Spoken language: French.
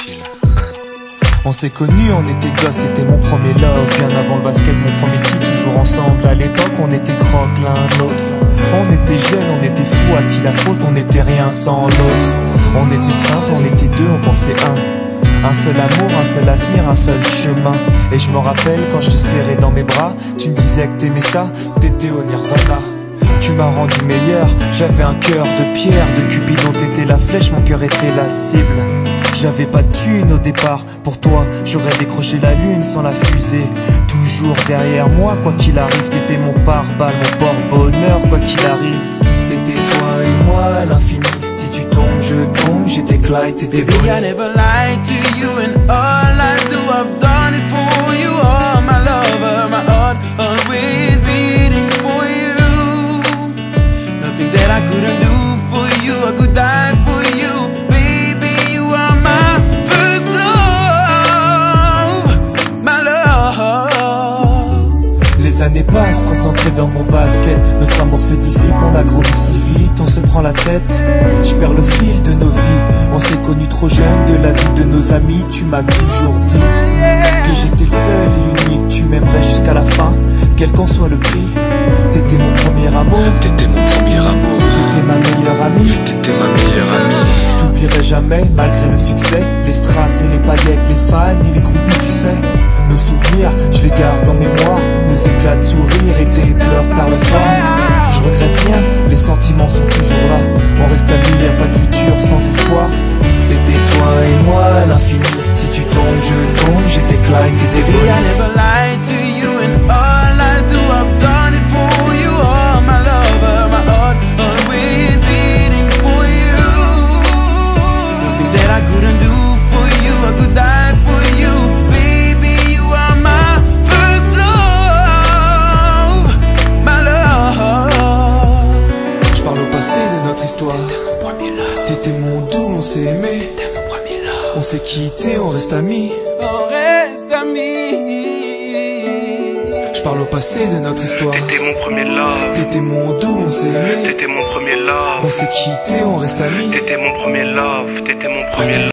tranquille. On s'est connus, on était gosses, c'était mon premier love. Bien avant le basket, mon premier qui toujours ensemble. À l'époque, on était croque l'un l'autre. On était jeunes, on était fous, à qui la faute, on n'était rien sans l'autre. On était simple, on était deux, on pensait un seul amour, un seul avenir, un seul chemin. Et je me rappelle quand je te serrais dans mes bras, tu me disais que t'aimais ça, t'étais au nirvana. Tu m'as rendu meilleur, j'avais un cœur de pierre. De Cupidon t'étais la flèche, mon cœur était la cible. J'avais pas de thune au départ, pour toi j'aurais décroché la lune sans la fusée. Toujours derrière moi, quoi qu'il arrive, t'étais mon pare-balles, mon porte-bonheur, quoi qu'il arrive. C'était toi et moi à l'infini, si tu tombes je tombe, j'étais Clyde, t'étais Baby, I never lied to you, and all I do, I've done it for you. Oh, my lover, my heart always beating for you. Nothing that I couldn't do for you, I could die for you. Baby, you are my first love, my love. Les années passent, concentrées dans mon basket. Notre amour se dissipe, on a grandi si vite, on se prend la tête. Je perds le fil de nos vies, on s'est connus trop jeunes. De la vie de nos amis, tu m'as toujours dit que j'étais le seul et l'unique. Tu m'aimerais jusqu'à la fin, quel qu'en soit le prix. T'étais mon premier amour, T'étais mon premier amour, t'étais ma meilleure amie. t'étais ma meilleure amie. Je t'oublierai jamais, malgré le succès. Les strass et les paillettes, les fans et les groupies, tu sais. Nos souvenirs, je les garde en mémoire. Nos éclats de sourire et tes pleurs tard le soir. Je regrette rien, les sentiments sont toujours là. On reste amis, y'a pas de futur sans espoir. C'était toi et moi à l'infini, si tu tombes je tombe. J'étais Clyde, t'étais Baby, Bonnie. I never lied to you, and all I do, I've done it for you. Oh, my lover, my heart always beating for you. Nothing that I couldn't do for you, I could die for you. Baby, you are my first love, my love. Je parle au passé de notre histoire. Premier love, T'étais mon doux, on s'est aimé. t'es mon premier love. On s'est quitté, on reste amis. On reste amis. Je parle au passé de notre histoire. T'étais mon premier love, T'étais mon doux, on s'est aimé. t'étais mon premier love, On s'est quitté, on reste amis. t'étais mon premier love, t'étais mon premier love.